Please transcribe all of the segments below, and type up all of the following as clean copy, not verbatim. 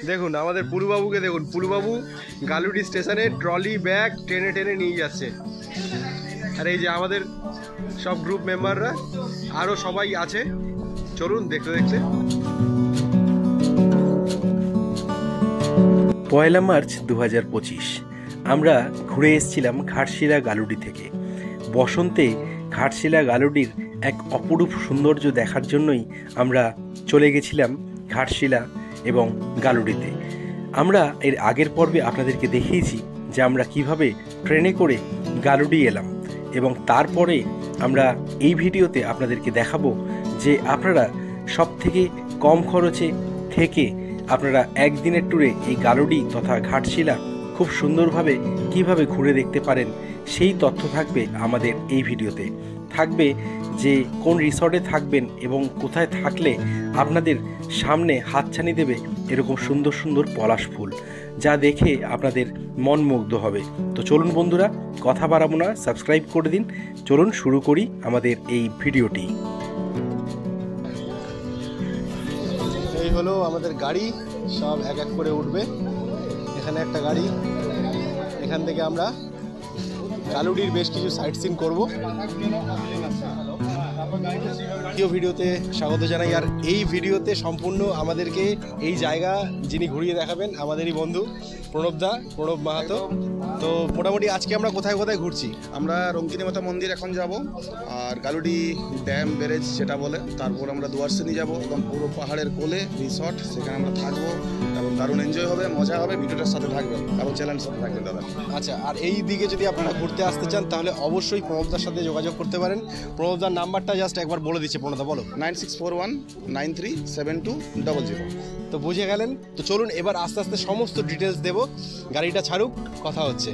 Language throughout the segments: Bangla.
দেখুন আমাদের পুলুবাবুকে দেখুন, পুলুবাবু গালুডি স্টেশনে ট্রলি ব্যাগ টেনে টেনে নিয়ে যাচ্ছে। আর এই যে আমাদের সব গ্রুপ মেম্বাররা আরও সবাই আছে, চলুন দেখতে দেখতে। 1 মার্চ 2025 আমরা ঘুরে এসেছিলাম ঘাটশিলা গালুডি থেকে। বসন্তে ঘাটশিলা গালুডির এক অপরূপ সৌন্দর্য দেখার জন্যই আমরা চলে গেছিলাম ঘাটশিলা এবং গালুডিতে। আমরা এর আগের পর্বে আপনাদেরকে দেখিয়েছি যে আমরা কিভাবে ট্রেনে করে গালুডি এলাম, এবং তারপরে আমরা এই ভিডিওতে আপনাদেরকে দেখাবো যে আপনারা সব থেকে কম খরচে থেকে আপনারা একদিনের ট্যুরে এই গালুডি তথা ঘাটশিলা খুব সুন্দরভাবে কিভাবে ঘুরে দেখতে পারেন সেই তথ্য থাকবে আমাদের এই ভিডিওতে। থাকবে যে কোন রিসর্টে থাকবেন এবং কোথায় থাকলে আপনাদের সামনে হাতছানি দেবে এরকম সুন্দর সুন্দর পলাশ ফুল, যা দেখে আপনাদের মন মুগ্ধ হবে। তো চলুন বন্ধুরা, কথা বাড়াবো না, সাবস্ক্রাইব করে দিন। চলুন শুরু করি আমাদের এই ভিডিওটি। এই হলো আমাদের গাড়ি, সব এক এক করে উঠবে। এখানে একটা গাড়ি, এখান থেকে আমরা গালুডির বেশ কিছু সাইট সিন করবো। ভিডিওতে স্বাগত জানাই। আর এই ভিডিওতে সম্পূর্ণ আমাদেরকে এই জায়গা যিনি ঘুরিয়ে দেখাবেন আমাদেরই বন্ধু প্রণব মাহাতো। তো মোটামুটি আজকে আমরা কোথায় কোথায় ঘুরছি? আমরা রঙ্কিনী মাতা মন্দির এখন যাব, আর গালুডি ড্যাম ব্যারেজ যেটা বলে, তারপর আমরা দুয়ারসিনি যাব এবং পুরো পাহাড়ের কোলে রিসর্ট, সেখানে আমরা থাকবো এবং দারুণ এনজয় হবে, মজা হবে। ভিডিওটার সাথে থাকবেন এবং চ্যানেলের সাথে থাকবেন দাদা। আচ্ছা, আর এই দিকে যদি আপনারা ঘুরতে আসতে চান তাহলে অবশ্যই প্রণবদার সাথে যোগাযোগ করতে পারেন। প্রণবদার নাম্বারটা জাস্ট একবার বলে দিচ্ছে। প্রণবদা বলো। 9641937200। তো বুঝে গেলেন। তো চলুন এবার আস্তে আস্তে সমস্ত ডিটেলস দেব। গাড়িটা ছাড়ুক, কথা হচ্ছে।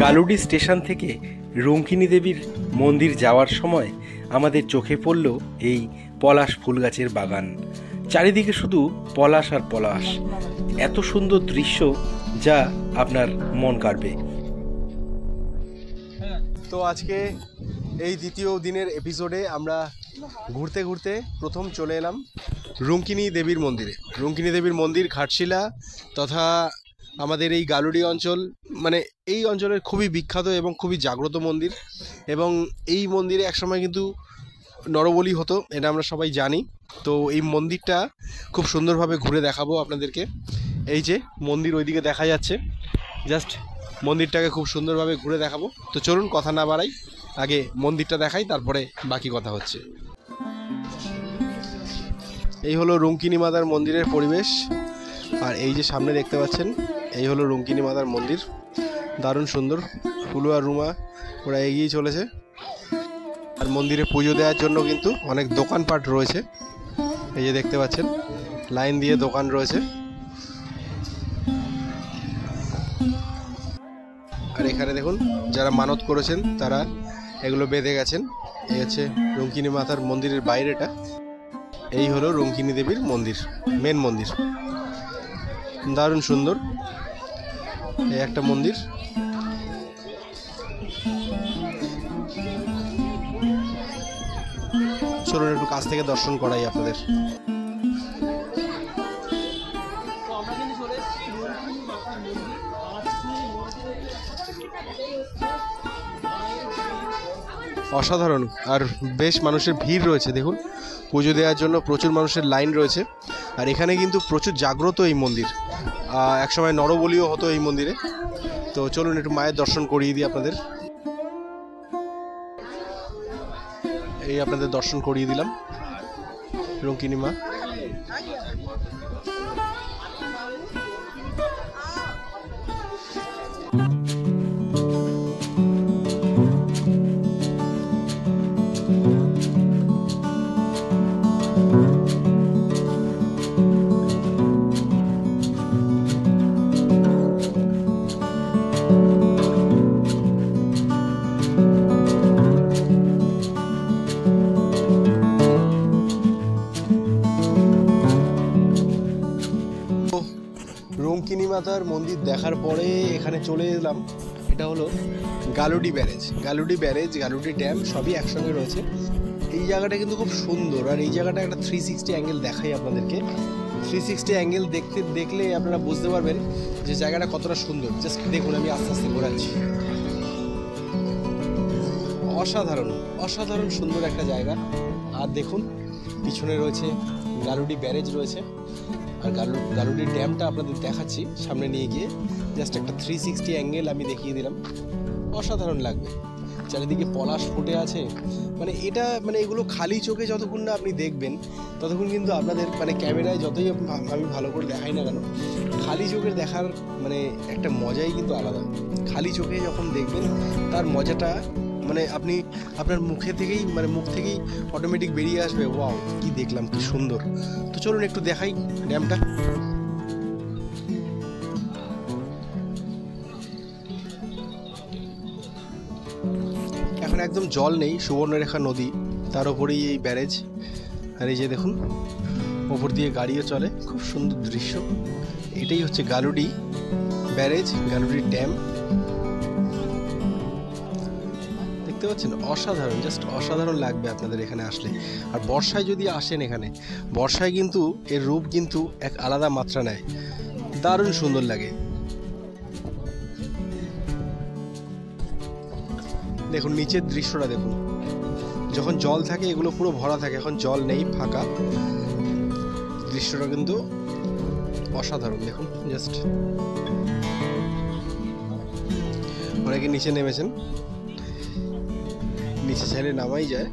গালুডি স্টেশন থেকে রঙ্কিনী দেবীর মন্দির যাওয়ার সময় আমাদের চোখে পড়ল এই পলাশ ফুল গাছের বাগান। চারিদিকে শুধু পলাশ আর পলাশ, এত সুন্দর দৃশ্য যা আপনার মন কাড়বে। তো আজকে এই দ্বিতীয় দিনের এপিসোডে আমরা ঘুরতে ঘুরতে প্রথম চলে এলাম রঙ্কিনী দেবীর মন্দিরে। রঙ্কিনী দেবীর মন্দির ঘাটশিলা তথা আমাদের এই গালুডি অঞ্চল, মানে এই অঞ্চলের খুবই বিখ্যাত এবং খুবই জাগ্রত মন্দির। এবং এই মন্দিরে একসময় কিন্তু নরবলি হতো, এটা আমরা সবাই জানি। তো এই মন্দিরটা খুব সুন্দরভাবে ঘুরে দেখাবো আপনাদেরকে। এই যে মন্দির ওইদিকে দেখা যাচ্ছে, জাস্ট মন্দিরটাকে খুব সুন্দরভাবে ঘুরে দেখাবো। তো চলুন কথা না বাড়াই, আগে মন্দিরটা দেখাই, তারপরে বাকি কথা হচ্ছে। এই হলো রঙ্কিনী মাতার মন্দিরের পরিবেশ। আর এই যে সামনে দেখতে পাচ্ছেন, এই হলো রঙ্কিনী মাতার মন্দির। দারুণ সুন্দর। ফুলু আর রুমা ওরা এগিয়ে চলেছে। আর মন্দিরে পুজো দেওয়ার জন্য কিন্তু অনেক দোকানপাট রয়েছে। এই যে দেখতে পাচ্ছেন লাইন দিয়ে দোকান রয়েছে। আর এখানে দেখুন যারা মানত করেছেন তারা এগুলো বেঁধে গেছেন। এই হচ্ছে রঙ্কিনী মাতার মন্দিরের বাইরেটা। এই হলো রঙ্কিনী দেবীর মন্দির, মেন মন্দির। দারুণ সুন্দর এই একটা মন্দির। চলুন একটু কাছ থেকে দর্শন করাই আপনাদের। অসাধারণ। আর বেশ মানুষের ভিড় রয়েছে, দেখুন পুজো দেওয়ার জন্য প্রচুর মানুষের লাইন রয়েছে। আর এখানে কিন্তু প্রচুর জাগ্রত এই মন্দির, একসময় নরবলিও হতো এই মন্দিরে। তো চলুন একটু মায়ের দর্শন করিয়ে দিই আপনাদের। এই আপনাদের দর্শন করিয়ে দিলাম রঙ্কিনী মা। বিশ্বমাতার মন্দির দেখার পরে এখানে চলে এলাম। এটা হলো Galudi barrage. Galudi barrage, Galudi dam সবই একসঙ্গে রয়েছে। এই জায়গাটা কিন্তু খুব সুন্দর, আর এই জায়গাটা একটা 360 অ্যাঙ্গেল দেখাই আপনাদেরকে। 360 অ্যাঙ্গেল দেখলে আপনারা বুঝতে পারবেন যে জায়গাটা কতটা সুন্দর। জাস্ট দেখুন, আমি আস্তে আস্তে ঘোরাচ্ছি। অসাধারণ অসাধারণ সুন্দর একটা জায়গা। আর দেখুন পিছনে রয়েছে গালুডি ব্যারেজ রয়েছে, আর গালুডি ড্যামটা আপনাদের দেখাচ্ছি সামনে নিয়ে গিয়ে। জাস্ট একটা 360 অ্যাঙ্গেল আমি দেখিয়ে দিলাম। অসাধারণ লাগবে, চারিদিকে পলাশ ফুটে আছে। মানে এটা এগুলো খালি চোখে যতক্ষণ না আপনি দেখবেন ততক্ষণ কিন্তু আপনাদের ক্যামেরায় যতই আমি ভালো করে দেখাই না কেন, খালি চোখের দেখার একটা মজাই কিন্তু আলাদা। খালি চোখে যখন দেখবেন তার মজাটা আপনি আপনার মুখ থেকেই অটোমেটিক বেরিয়ে আসবে, ওয়াও কি দেখলাম, কি সুন্দর। তো চলুন একটু দেখাই ড্যামটা। এখন একদম জল নেই, সুবর্ণরেখা নদী, তার ওপরেই এই ব্যারেজ। আর এই যে দেখুন ওপর দিয়ে গাড়িও চলে, খুব সুন্দর দৃশ্য। এটাই হচ্ছে গালুডি ব্যারেজ, গালুডি ড্যাম। দেখতে পাচ্ছেন অসাধারণ, জাস্ট অসাধারণ লাগবে আপনাদের এখানে আসলে। আর বর্ষায় যদি আসেন এখানে, বর্ষায় কিন্তু এর রূপ কিন্তু এক আলাদা মাত্রা নেয়, দারুণ সুন্দর লাগে। দেখুন নিচের দৃশ্যটা দেখুন, যখন জল থাকে এগুলো পুরো ভরা থাকে, এখন জল নেই, ফাঁকা। দৃশ্যটা কিন্তু অসাধারণ। দেখুন জাস্ট অনেকে নিচে নেমেছেন, নিচে চাইলে নামাই যায়।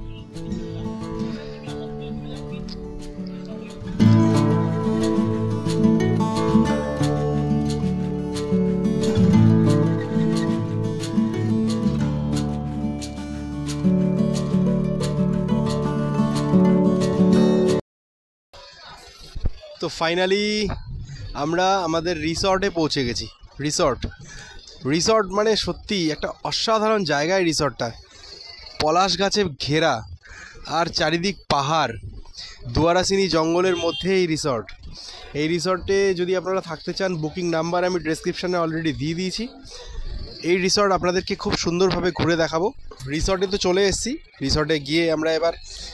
তো ফাইনালি আমরা আমাদের রিসর্টে পৌঁছে গেছি। রিসর্ট সত্যি একটা অসাধারণ জায়গায় রিসর্টটা, পলাশ গাছে ঘেরা আর চারিদিক পাহাড়, দুয়ারাসিনী জঙ্গলের মধ্যে এই রিসর্ট। এই রিসর্টে যদি আপনারা থাকতে চান, বুকিং নাম্বার আমি ডেসক্রিপশানে অলরেডি দিয়ে দিয়েছি। এই রিসর্ট আপনাদেরকে খুব সুন্দরভাবে ঘুরে দেখাবো। রিসর্টে তো চলে এসেছি, রিসর্টে গিয়ে আমরা এবার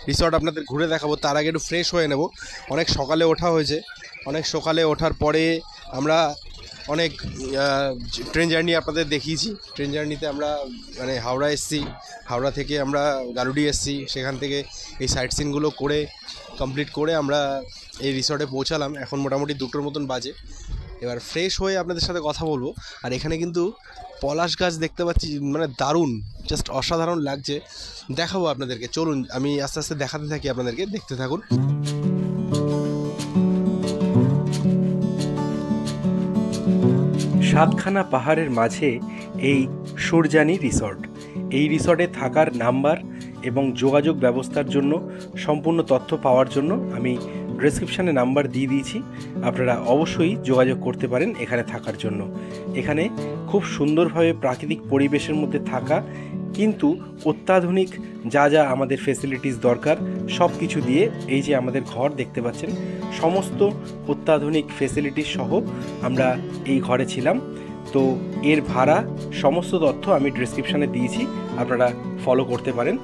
রিসর্ট আপনাদের ঘুরে দেখাবো। তার আগে একটু ফ্রেশ হয়ে নেব। অনেক সকালে ওঠা হয়েছে, অনেক সকালে ওঠার পরে আমরা অনেক ট্রেন জার্নি আপনাদের দেখিয়েছি। ট্রেন জার্নিতে আমরা হাওড়া এসেছি, হাওড়া থেকে আমরা গালুডি এসেছি, সেখান থেকে এই সাইট সিনগুলো করে কমপ্লিট করে আমরা এই রিসর্টে পৌঁছালাম। এখন মোটামুটি 2টোর মতন বাজে। এবার ফ্রেশ হয়ে আপনাদের সাথে কথা বলবো। আর এখানে কিন্তু পলাশ গাছ দেখতে পাচ্ছি, দারুণ, জাস্ট অসাধারণ লাগছে। দেখাবো আপনাদেরকে, চলুন আমি আস্তে আস্তে দেখাতে থাকি আপনাদেরকে, দেখতে থাকুন। সাতখানা পাহাড়ের মাঝে এই সুরজানি রিসর্ট। এই রিসর্টে থাকার নাম্বার এবং যোগাযোগ ব্যবস্থার জন্য সম্পূর্ণ তথ্য পাওয়ার জন্য আমি ডেসক্রিপশানে নাম্বার দিয়ে দিয়েছি। আপনারা অবশ্যই যোগাযোগ করতে পারেন এখানে থাকার জন্য। এখানে খুব সুন্দরভাবে প্রাকৃতিক পরিবেশের মধ্যে থাকা, কিন্তু অত্যাধুনিক যা যা আমাদের ফেসিলিটিস দরকার সব কিছু দিয়ে, এই যে আমাদের ঘর দেখতে পাচ্ছেন, সমস্ত অত্যাধুনিক ফেসিলিটিস সহ আমরা এই ঘরে ছিলাম। তো এর ভাড়া সমস্ত তথ্য আমি ডেসক্রিপশানে দিয়েছি, আপনারা ফলো করতে পারেন।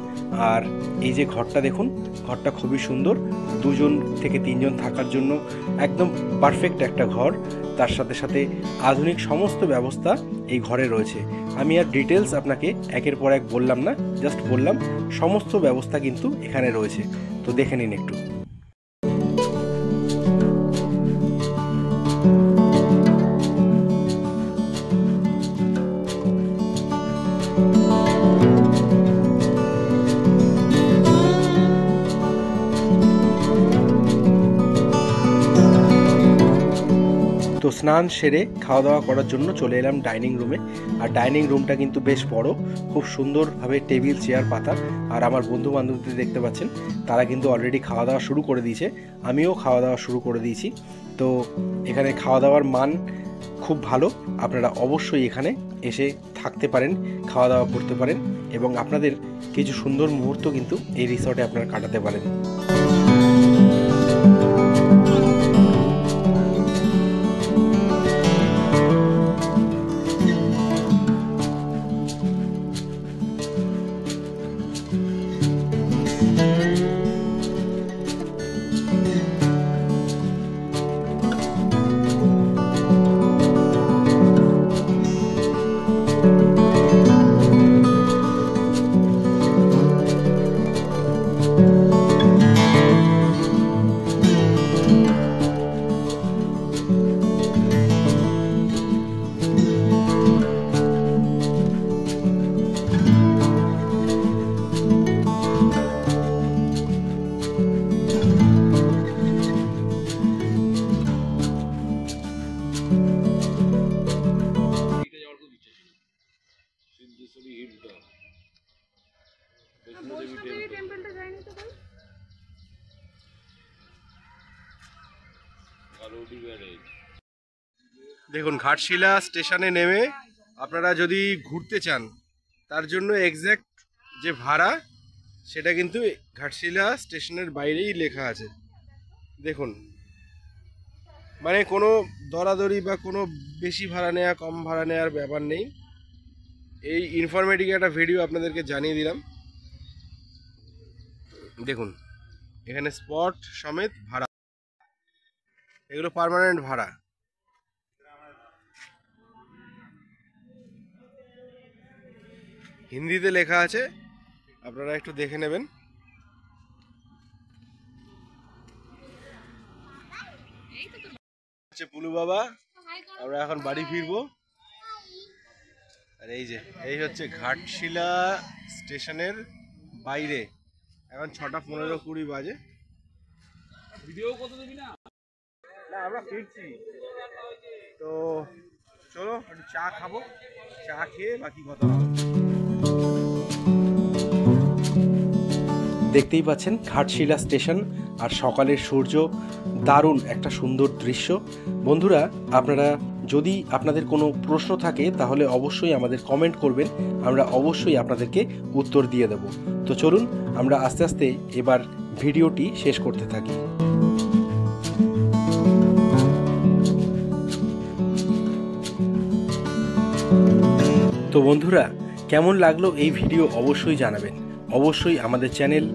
আর এই যে ঘরটা দেখুন, ঘরটা খুবই সুন্দর, 2 থেকে 3 জন থাকার জন্য একদম পারফেক্ট একটা ঘর। তার সাথে সাথে আধুনিক সমস্ত ব্যবস্থা এই ঘরে রয়েছে। আমি আর ডিটেলস আপনাকে একের পর এক বললাম না, জাস্ট বললাম সমস্ত ব্যবস্থা কিন্তু এখানে রয়েছে। তো দেখে নিন একটু। তো স্নান সেরে খাওয়া দাওয়া করার জন্য চলে এলাম ডাইনিং রুমে। আর ডাইনিং রুমটা কিন্তু বেশ বড়, খুব সুন্দরভাবে টেবিল চেয়ার পাতা। আর আমার বন্ধু বান্ধবদের দেখতে পাচ্ছেন, তারা কিন্তু অলরেডি খাওয়া দাওয়া শুরু করে দিয়েছে, আমিও খাওয়া দাওয়া শুরু করে দিয়েছি। তো এখানে খাওয়া দাওয়ার মান খুব ভালো, আপনারা অবশ্যই এখানে এসে থাকতে পারেন, খাওয়া দাওয়া করতে পারেন এবং আপনাদের কিছু সুন্দর মুহূর্ত কিন্তু এই রিসর্টে আপনারা কাটাতে পারেন। বৈষ্ণোদেবী টেম্পলটা যায়নি তো ভাই। দেখুন ঘাটশিলা স্টেশনে নেমে আপনারা যদি ঘুরতে চান তার জন্য এক্স্যাক্ট যে ভাড়া সেটা কিন্তু ঘাটশিলা স্টেশনের বাইরেই লেখা আছে। দেখুন মানে কোনো দরাদরি বা কোনো বেশি ভাড়া নেওয়া কম ভাড়া নেওয়ার ব্যাপার নেই। এই ইনফরমেটিভ একটা ভিডিও আপনাদেরকে জানিয়ে দিলাম। দেখুন এখানে স্পট সমেত ভাড়া, এগুলো পার্মানেন্ট ভাড়া। হিন্দিতে লেখা আছে, আপনারা একটু দেখে নেবেন। পুলু বাবা, আমরা এখন বাড়ি ফিরবো। আর এই হচ্ছে ঘাটশিলা স্টেশনের বাইরে। এখন 6টা 15-20 বাজে। ভিডিও কত দিবি না? না আমরা ফিরছি তো, চলো একটু চা খাবো, চা খেয়ে বাকি কথা হবে। দেখতেই পাচ্ছেন ঘাটশিলা স্টেশন আর সকালের সূর্য, দারুণ একটা সুন্দর দৃশ্য। বন্ধুরা আপনারা যদি আপনাদের কোনো প্রশ্ন থাকে তাহলে অবশ্যই আমাদের কমেন্ট করবেন, আমরা অবশ্যই আপনাদেরকে উত্তর দিয়ে দেব। তো চলুন আমরা আস্তে আস্তে এবার ভিডিওটি শেষ করতে থাকি। তো বন্ধুরা কেমন লাগলো এই ভিডিও অবশ্যই জানাবেন। অবশ্যই আমাদের চ্যানেল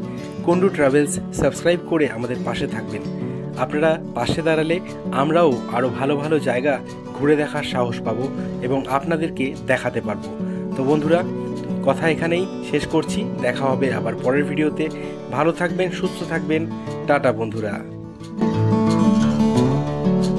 কুন্ডু ট্রাভেলস সাবস্ক্রাইব করে আমাদের পাশে থাকবেন। আপনারা পাশে দাঁড়ালে আমরাও আরও ভালো ভালো জায়গা ঘুরে দেখার সাহস পাবো এবং আপনাদেরকে দেখাতে পারবো। তো বন্ধুরা কথা এখানেই শেষ করছি, দেখা হবে আবার পরের ভিডিওতে। ভালো থাকবেন, সুস্থ থাকবেন, টাটা বন্ধুরা।